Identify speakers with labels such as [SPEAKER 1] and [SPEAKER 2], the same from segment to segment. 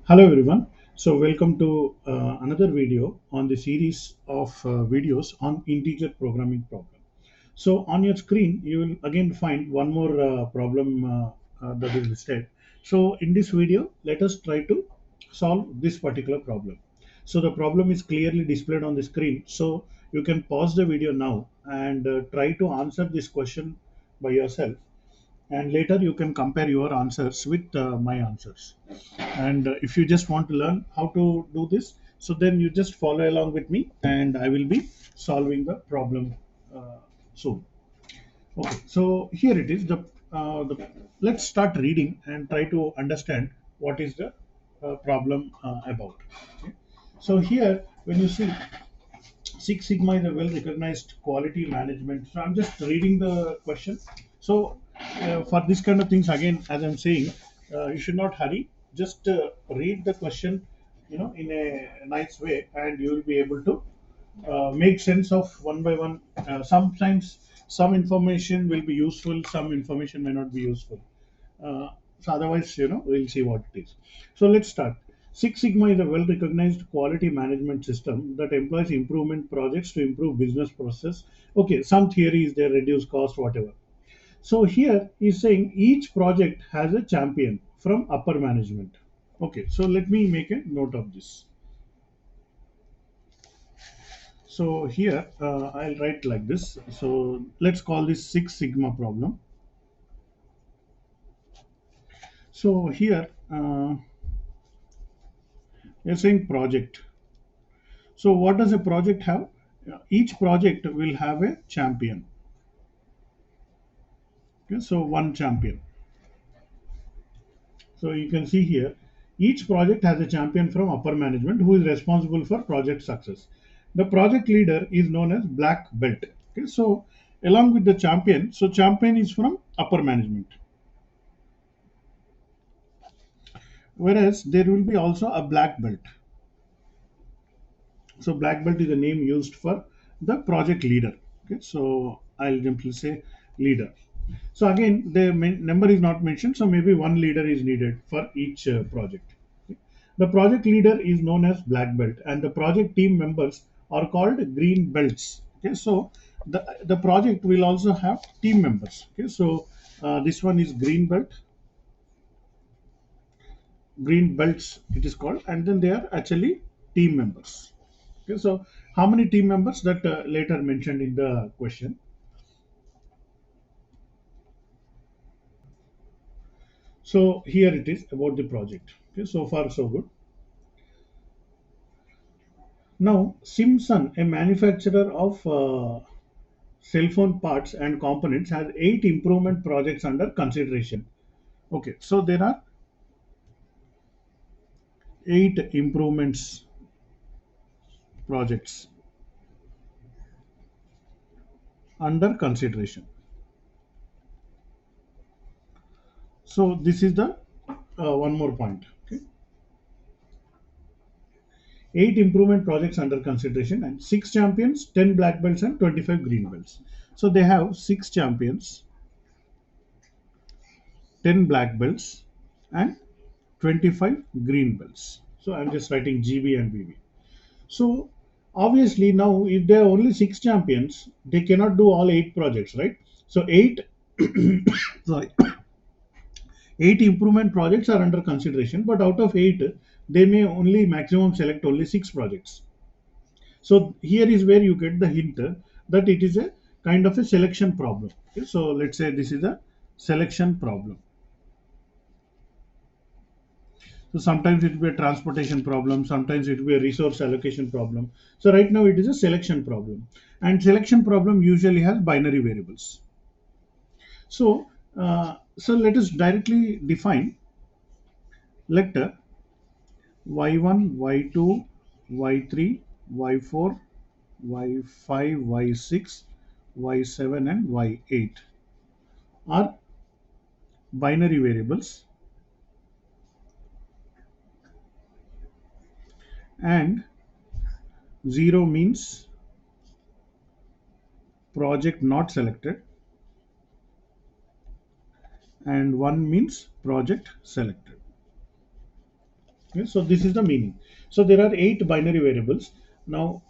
[SPEAKER 1] Hello everyone. So welcome to another video on the series of videos on integer programming problem. So on your screen you will again find one more problem that is listed. So in this video let us try to solve this particular problem. So the problem is clearly displayed on the screen. So you can pause the video now and try to answer this question by yourself, and later you can compare your answers with my answers. And if you just want to learn how to do this, so then you just follow along with me and I will be solving the problem soon. Okay, so here it is. The let's start reading and try to understand what is the problem about. Okay. So here when you see Six Sigma is a well recognized quality management. So I'm just reading the question. So for this kind of things, again, as I'm saying, you should not hurry. Just read the question, in a nice way, and you will be able to make sense of one by one. Sometimes some information will be useful, some information may not be useful. Uh, so otherwise, we'll see what it is. So let's start. Six Sigma is a well-recognized quality management system that employs improvement projects to improve business process. Okay, some theories they reduce cost, whatever. So here he's saying each project has a champion from upper management. Okay, so let me make a note of this. So here I'll write like this. So let's call this Six Sigma problem. So here you're saying project. So what does a project have? Each project will have a champion. Okay, so one champion. So you can see here, each project has a champion from upper management who is responsible for project success. The project leader is known as black belt. Okay, so along with the champion, so champion is from upper management. Whereas there will be also a black belt. So black belt is the name used for the project leader. Okay, so I'll simply say leader. So again, the number is not mentioned, so maybe one leader is needed for each project. Okay. The project leader is known as black belt, and the project team members are called green belts. Okay, so the project will also have team members. Okay, so this one is green belts it is called, and then they are actually team members. Okay, so how many team members that later mentioned in the question. So here it is about the project. Okay, so far so good. Now, Simpson, a manufacturer of cell phone parts and components, has 8 improvement projects under consideration. Okay, so there are 8 improvements projects under consideration. So this is the one more point. Okay, 8 improvement projects under consideration and 6 champions, 10 black belts, and 25 green belts. So they have 6 champions, 10 black belts, and 25 green belts. So I'm just writing GB and BB. So obviously now if there are only 6 champions, they cannot do all 8 projects, right? So sorry, 8 improvement projects are under consideration, but out of 8, they may only maximum select only 6 projects. So here is where you get the hint that it is a kind of a selection problem. Okay, so let's say this is a selection problem. So sometimes it will be a transportation problem, sometimes it will be a resource allocation problem. So right now it is a selection problem, and selection problem usually has binary variables. So let us directly define lecture y1, y2, y3, y4, y5, y6, y7, and y8 are binary variables, and 0 means project not selected, and 1 means project selected. Okay, so this is the meaning. So there are 8 binary variables. Now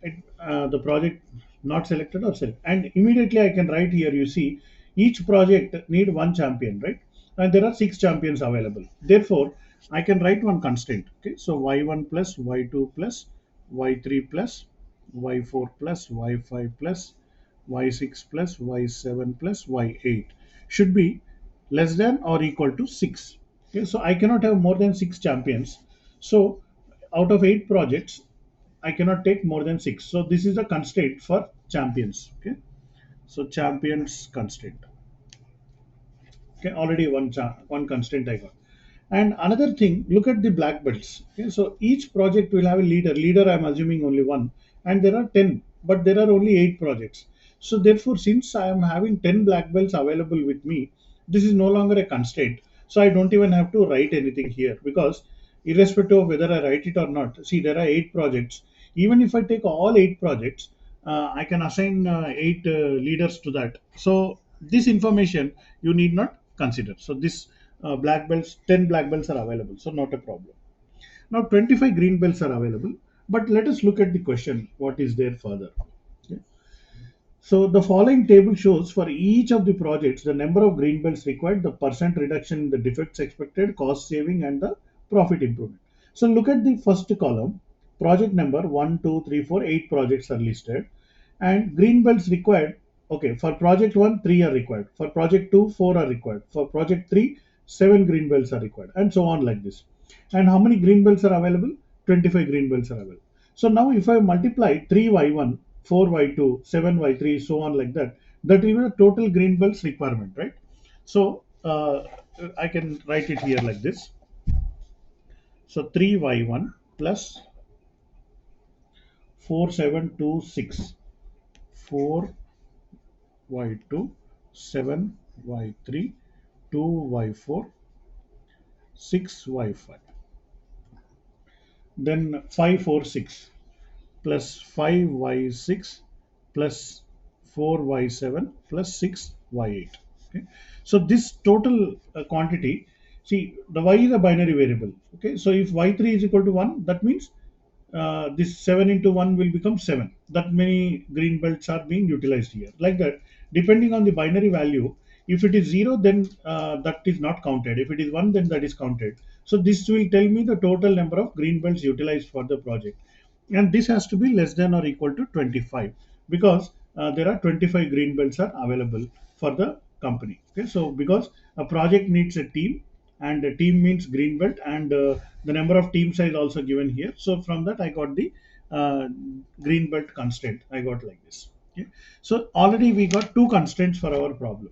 [SPEAKER 1] the project not selected or select, and immediately I can write here, you see, each project need one champion, right? And there are 6 champions available, therefore I can write one constraint. Okay, so y1 plus y2 plus y3 plus y4 plus y5 plus y6 plus y7 plus y8 should be less than or equal to 6. Okay, so I cannot have more than 6 champions. So out of 8 projects I cannot take more than 6. So this is the constraint for champions. Okay, so champions constraint. Okay, already one constraint I got. And another thing, look at the black belts. Okay, so each project will have a leader. Leader, I'm assuming only one, and there are 10, but there are only 8 projects. So therefore, since I am having 10 black belts available with me, this is no longer a constraint. So I don't even have to write anything here, because irrespective of whether I write it or not, see, there are 8 projects. Even if I take all 8 projects, I can assign 8 leaders to that. So this information you need not consider. So this black belts, 10 black belts are available, so not a problem. Now 25 green belts are available, but let us look at the question, what is there further. Okay. So the following table shows for each of the projects the number of green belts required, the percent reduction in the defects expected, cost saving, and the profit improvement. So look at the first column, project number 1, 2, 3, 4, 8 projects are listed, and green belts required. Okay, for project 1, 3 are required. For project 2, 4 are required. For project 3, 7 green belts are required, and so on like this. And how many green belts are available? 25 green belts are available. So now if I multiply 3y1, 4y2, 7y3, so on like that, that will be the total green belts requirement, right? So I can write it here like this. So 3y1 plus 4726, 4y2, 7y3, 2y4, 6y5. Then 546 plus 5y6 plus 4y7 plus 6y8. Okay, so this total quantity, see, the y is a binary variable. Okay, so if y3 is equal to 1, that means this 7 into 1 will become 7. That many green belts are being utilized here. Like that, depending on the binary value, if it is 0, then that is not counted. If it is 1, then that is counted. So this will tell me the total number of green belts utilized for the project. And this has to be less than or equal to 25, because there are 25 green belts are available for the company. Okay, so because a project needs a team, and a team means green belt, and the number of teams is also given here. So from that I got the uh, green belt constraint. I got like this. Okay, so already we got 2 constraints for our problem.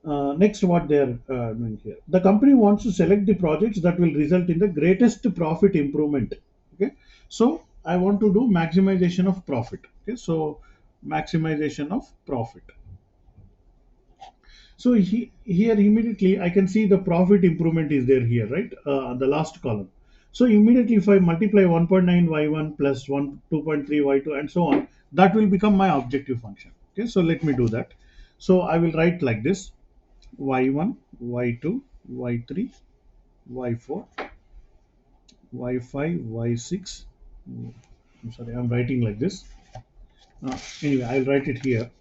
[SPEAKER 1] Next, what they are doing here, the company wants to select the projects that will result in the greatest profit improvement. Okay, so I want to do maximization of profit. Okay, so maximization of profit. So here immediately I can see the profit improvement is there here, right? The last column. So immediately if I multiply 1.9 y1 plus 1 2.3 y2 and so on, that will become my objective function. Okay, so let me do that. So I will write like this: y1, y2, y3, y4, y5, y6. I'm sorry, I'm writing like this. Anyway, I'll write it here.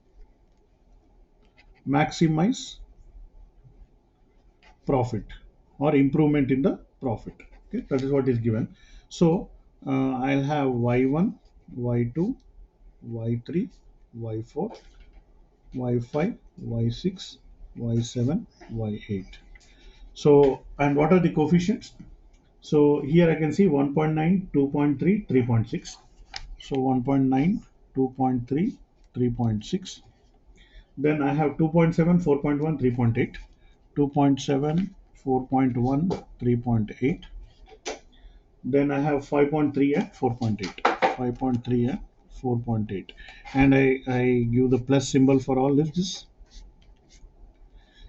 [SPEAKER 1] Maximize profit or improvement in the profit. Okay, that is what is given. So I'll have y1, y2, y3, y4, y5, y6, y7, y8. So, and what are the coefficients? So here I can see 1.9, 2.3, 3.6. So 1.9, 2.3, 3.6. Then I have 2.7, 4.1, 3.8. 2.7, 4.1, 3.8. Then I have 5.3 and 4.8. 5.3 and 4.8. And I give the plus symbol for all this.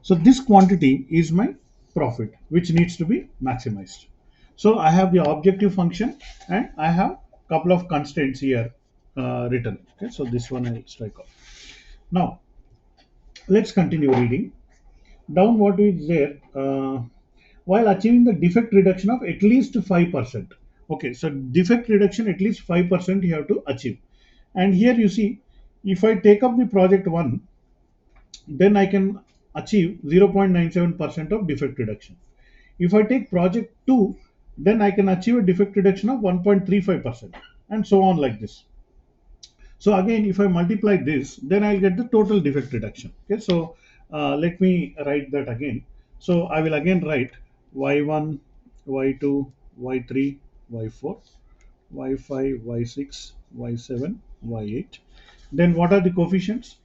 [SPEAKER 1] So this quantity is my profit, which needs to be maximized. So I have the objective function, and I have couple of constraints here written. Okay, so this one I'll strike off. Now let's continue reading. Down what is there? while achieving the defect reduction of at least 5%. Okay, so defect reduction at least 5% you have to achieve. And here you see, if I take up the project 1, then I can achieve 0.97% of defect reduction. If I take project 2, then I can achieve a defect reduction of 1.35%, and so on like this. So again, if I multiply this, then I'll get the total defect reduction. Okay, so let me write that again. So I will again write y1, y2, y3, y4, y5, y6, y7, y8. Then what are the coefficients?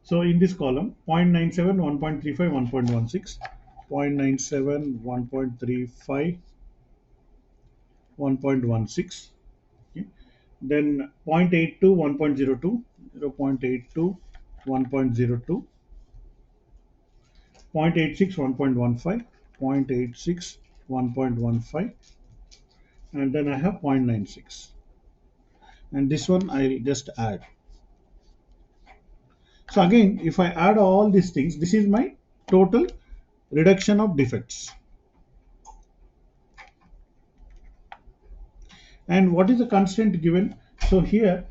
[SPEAKER 1] So in this column, 0.97, 1.35, 1.16, 0.97, 1.35, 1.16. Okay. Then 0.82, 1.02, 0.82, 1.02, 0.86, 1.15, 0.86, 1.15, and then I have 0.96. And this one I'll just add. So again, if I add all these things, this is my total reduction of defects. And what is the constraint given? So here,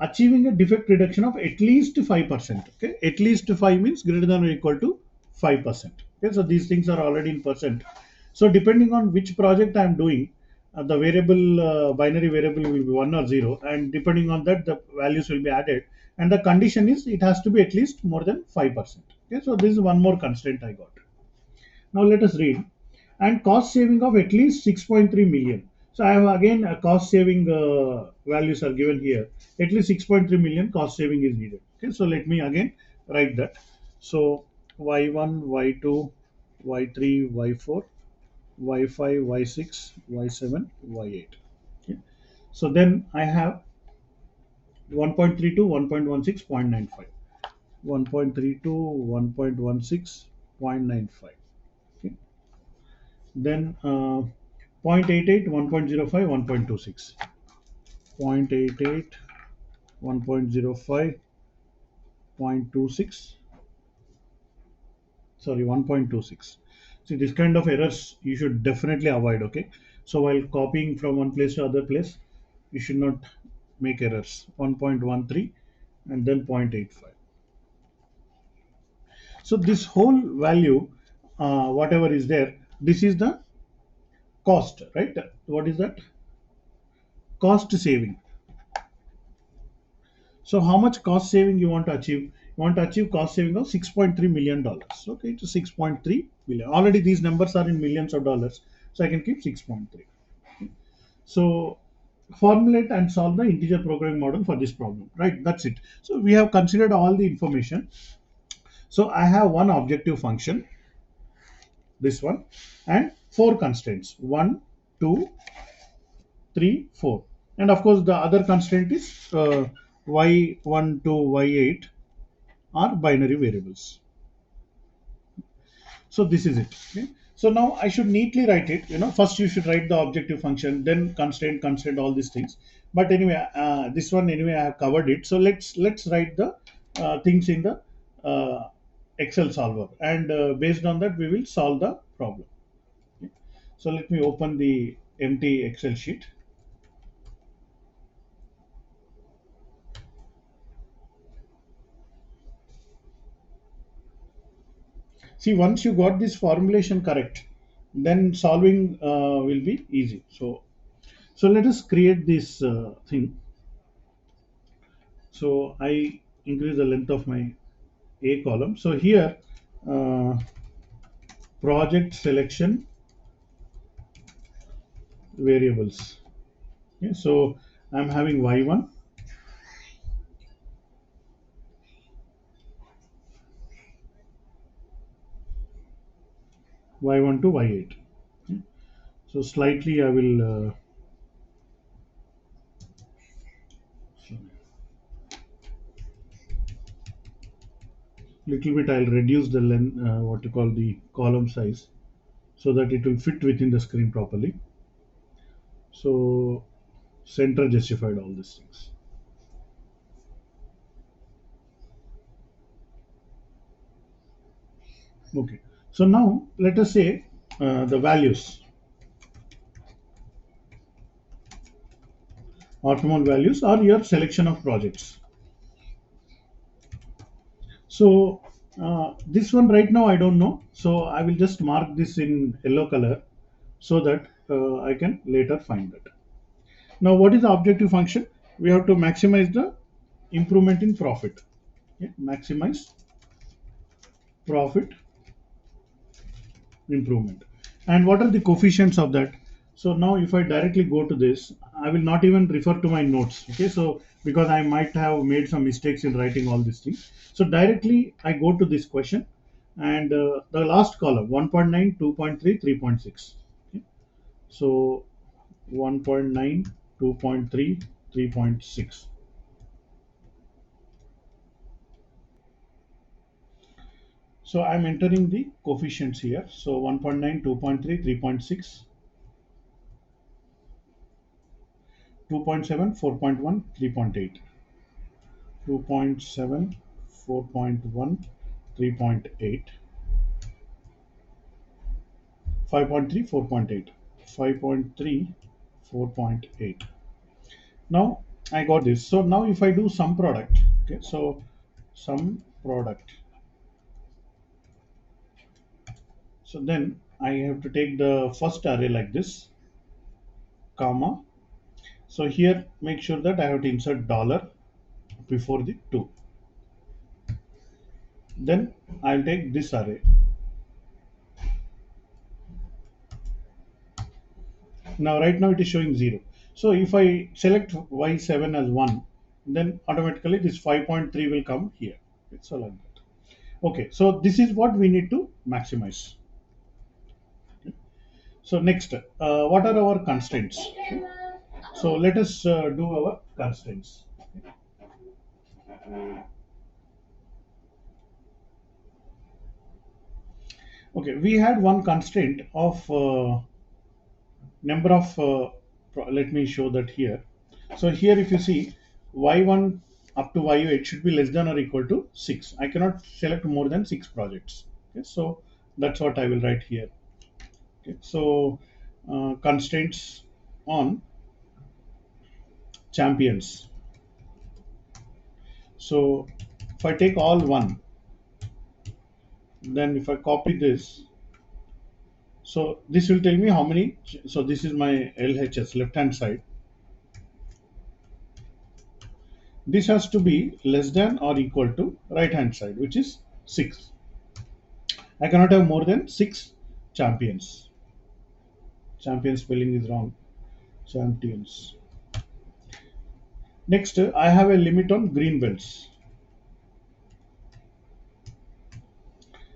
[SPEAKER 1] achieving a defect reduction of at least 5%. Okay, at least 5 means greater than or equal to 5%. Okay, so these things are already in percent. So depending on which project I am doing, the variable binary variable will be 1 or 0, and depending on that, the values will be added. And the condition is it has to be at least more than 5%. Okay, so this is one more constraint I got. Now let us read. And cost saving of at least 6.3 million. So I have again a cost saving values are given here. At least 6.3 million cost saving is needed. Okay, so let me again write that. So y1, y2, y3, y4, y5, y6, y7, y8. Okay. So then I have 1.32, 1.16, 0.95. 1.32, 1.16, 0.95. Okay. Then 0.88, 1.05, 1.26. 0.88, 1.05, 0.26. Sorry, 1.26. See, this kind of errors you should definitely avoid. Okay. So while copying from one place to other place, you should not make errors. 1.13 and then 0.85. So this whole value, whatever is there, this is the cost, right? What is that? Cost saving. So how much cost saving you want to achieve? You want to achieve cost saving of $6.3 million. Okay, it's 6.3 billion. Already these numbers are in millions of dollars, so I can keep 6.3. So formulate and solve the integer programming model for this problem. Right, that's it. So we have considered all the information. So I have one objective function, this one, and four constraints: 1, 2, 3, 4, and of course the other constraint is y1 to y8 are binary variables. So this is it. Okay. So now I should neatly write it. First you should write the objective function, then constraint, all these things. But anyway, this one anyway I have covered it. So let's write the things in the Excel solver, and based on that we will solve the problem. Okay. So let me open the empty Excel sheet. See, once you got this formulation correct, then solving will be easy. So let us create this thing. So I increase the length of my A column. So here, uh, project selection variables. Okay, so I'm having y1, y1 to y8. Okay. So slightly I will little bit I'll reduce the length, what you call the column size, so that it will fit within the screen properly. So center justified all these things. Okay. So now let us say the values, optimal values, or your selection of projects. So this one right now I don't know. So I will just mark this in yellow color so that I can later find it. Now, what is the objective function? We have to maximize the improvement in profit. Okay? Maximize profit improvement. And what are the coefficients of that? So now if I directly go to this, I will not even refer to my notes. Okay, so because I might have made some mistakes in writing all these things. So directly I go to this question, and the last column 1.9, 2.3, 3.6. Okay. So 1.9, 2.3, 3.6. So I'm entering the coefficients here. So 1.9, 2.3, 3.6, 2.7, 4.1, 3.8. 2.7, 4.1, 3.8, 5.3, 4.8, 5.3, 4.8. Now I got this. So now if I do some product, okay, so some product. So then I have to take the first array like this, comma. So here make sure that I have to insert dollar before the 2. Then I'll take this array. Now right now it is showing 0. So if I select y7 as 1, then automatically this 5.3 will come here. So like that. Okay, so this is what we need to maximize. Okay. So next, what are our constraints? Okay. So let us do our constraints. Okay, we had one constraint of number of let me show that here. So here if you see y1 up to y8 should be less than or equal to 6. I cannot select more than 6 projects. Okay, so that's what I will write here. Okay, so constraints on champions. So if I take all 1, then if I copy this, so this will tell me how many. So this is my LHS, left hand side. This has to be less than or equal to right hand side, which is 6. I cannot have more than 6 champions. Champion spelling is wrong. Champions. Next, I have a limit on green belts.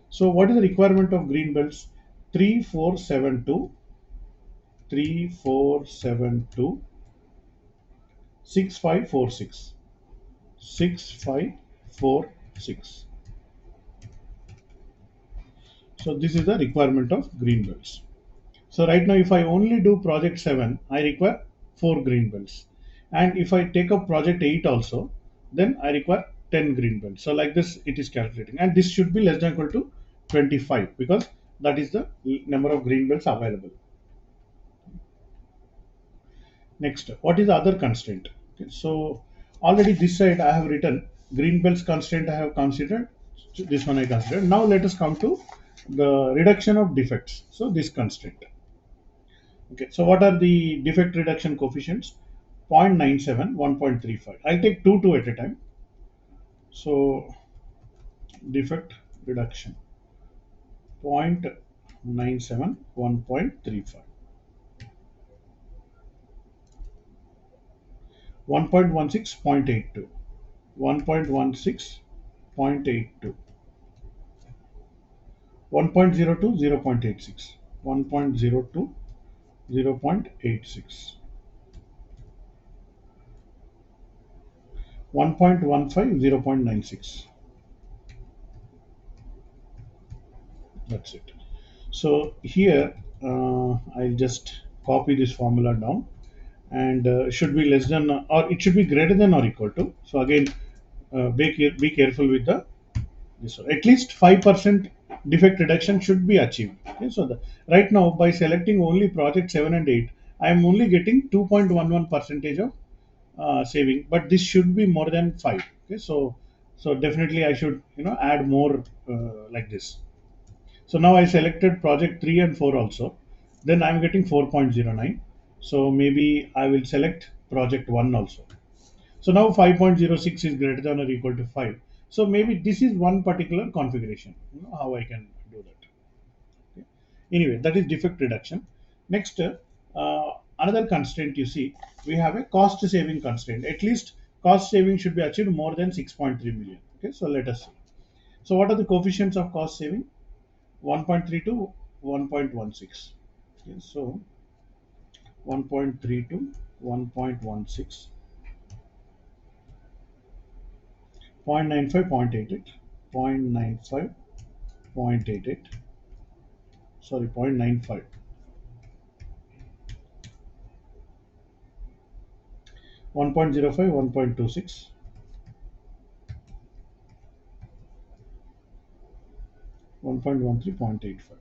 [SPEAKER 1] So what is the requirement of green belts? 3472, 3472, 6546, 6546. So this is the requirement of green belts. So right now, if I only do project 7, I require 4 green belts. And if I take up project 8 also, then I require 10 green belts. So like this, it is calculating. And this should be less than or equal to 25 because that is the number of green belts available. Next, what is the other constraint? Okay, so already this side I have written green belts constraint I have considered. This one I considered. Now let us come to the reduction of defects. So this constraint. Okay, so what are the defect reduction coefficients? 0.97, 1.35. I'll take two at a time. So defect reduction 0.97, 1.35. 1.16, 0.82. 1.16, 0.82. 1.02, 0.86. 1.02, 0.86. 1.15, 0.96. That's it. So here I'll just copy this formula down, and should be less than or it should be greater than or equal to. So again, be careful with the this one. At least 5% defect reduction should be achieved. Okay, so right now by selecting only project 7 and 8, I am only getting 2.11 percentage of saving, but this should be more than 5. Okay, so definitely I should add more like this. So now I selected project 3 and 4 also. Then I'm getting 4.09. So maybe I will select project 1 also. So now 5.06 is greater than or equal to 5. So maybe this is one particular configuration. How I can do that. Okay. Anyway, that is defect reduction. Next, another constraint you see, we have a cost saving constraint. At least cost saving should be achieved more than 6.3 million. Okay, so let us see. So what are the coefficients of cost saving? 1.3 to 1.16. Okay, so 1.3 to 1.16, 0.95, 0.88, 0.95, 0.88, sorry, 0.95, 1.05, 1.26, 1.13, 0.85.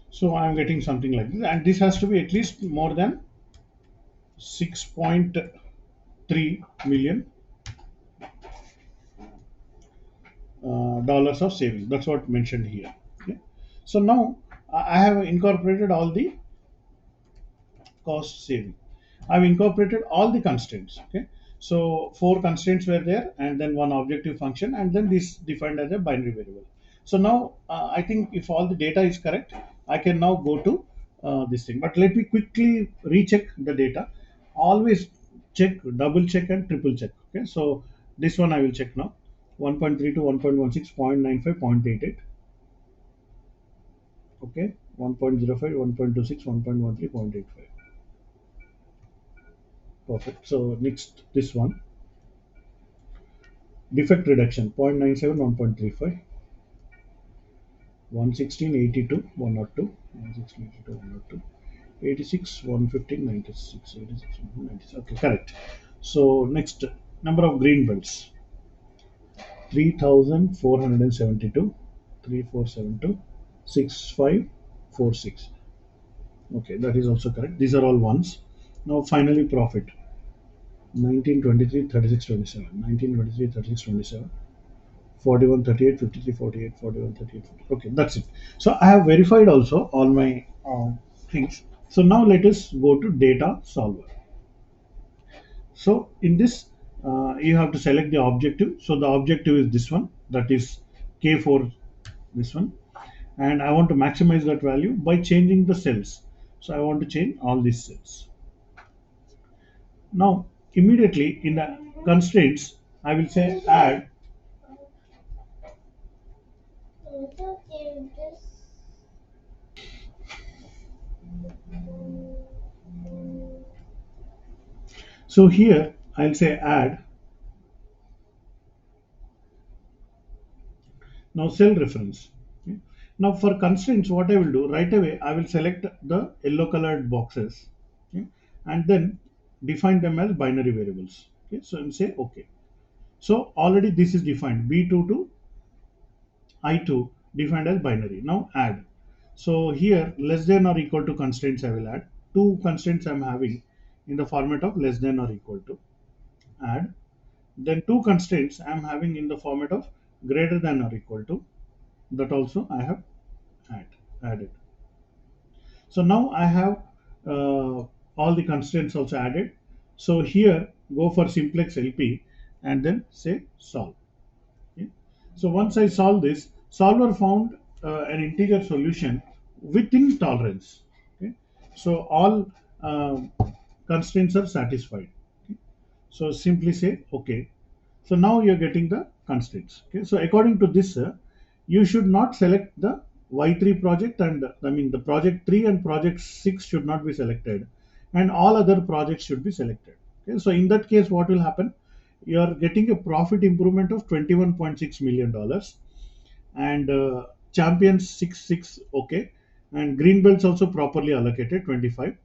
[SPEAKER 1] So I am getting something like this, and this has to be at least more than 6.3 million dollars of saving. That's what mentioned here. Okay. So now I have incorporated all the cost saving. I've incorporated all the constraints. Okay, so four constraints were there, and then one objective function, and then this defined as a binary variable. So now I think if all the data is correct, I can now go to this thing. But let me quickly recheck the data. Always check, double check, and triple check. Okay, so this one I will check now. 1.3 to 1.16, 0.95, 0.88. Okay, 1.05, 1.26, 1.13, 0.85. Perfect. So next, this one, defect reduction 0.97, 1.35, 116, 82, 102, 116, 82, 102, 86, 115, 96, 86, 96. Okay, correct. So next, number of green belts 3,472, 3,472, 6,546. Okay, that is also correct. These are all ones. Now finally profit 1923, 36, 27, 1923, 36, 27. 41, 38, 53, 48, 41, 38, 40. Okay, that's it. So I have verified also all my things. So now let us go to data solver. So in this, you have to select the objective. So the objective is this one, that is K for this one. And I want to maximize that value by changing the cells. So I want to change all these cells. Now, immediately in the constraints, I will say add. So here I'll say add. Now cell reference. Okay. Now for constraints, what I will do right away, I will select the yellow colored boxes, okay, and then define them as binary variables. Okay, so and say okay. So already this is defined B2 to I2 defined as binary. Now add. So here less than or equal to constraints I will add. Two constraints I'm having in the format of less than or equal to, add. Then two constraints I'm having in the format of greater than or equal to, that also I have added. So now I have all the constraints also added. So here go for simplex LP and then say solve. Okay. So once I solve this, solver found an integer solution within tolerance. Okay. So all constraints are satisfied. Okay. So simply say okay. So now you're getting the constraints. Okay. So according to this, you should not select the Y3 project, and I mean the project 3 and project 6 should not be selected, and all other projects should be selected. Okay. So in that case, what will happen? You are getting a profit improvement of $21.6 million, and champions 6 okay, and green belts also properly allocated 25,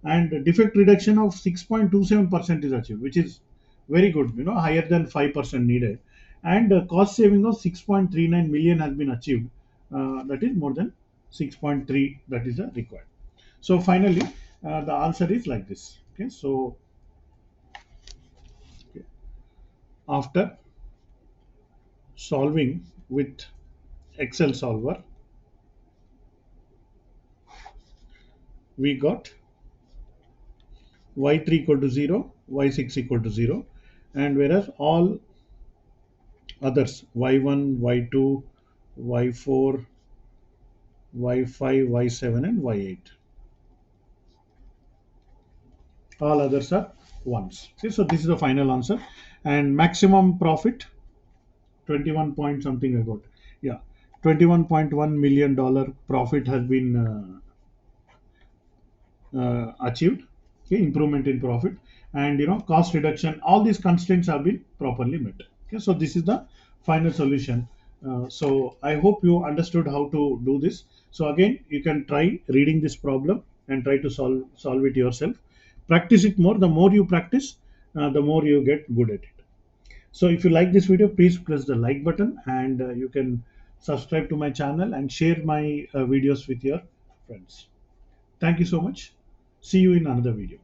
[SPEAKER 1] and defect reduction of 6.27% is achieved, which is very good, higher than 5% needed. and cost saving of 6.39 million has been achieved. That is more than 6.3 that is required. So finally, the answer is like this. Okay, so okay, after solving with Excel solver, we got y3 equal to 0, y6 equal to 0, and whereas all others y1, y2, y4, y5, y7, and y8, all others are ones. See, so this is the final answer. And maximum profit 21 point something I got. Yeah, $21.1 million profit has been achieved. Okay, improvement in profit, and cost reduction. All these constraints have been properly met. Okay, so this is the final solution. So I hope you understood how to do this. So again, you can try reading this problem and try to solve it yourself. Practice it more. The more you practice, the more you get good at it. So if you like this video, please press the like button, and you can subscribe to my channel and share my videos with your friends. Thank you so much. See you in another video.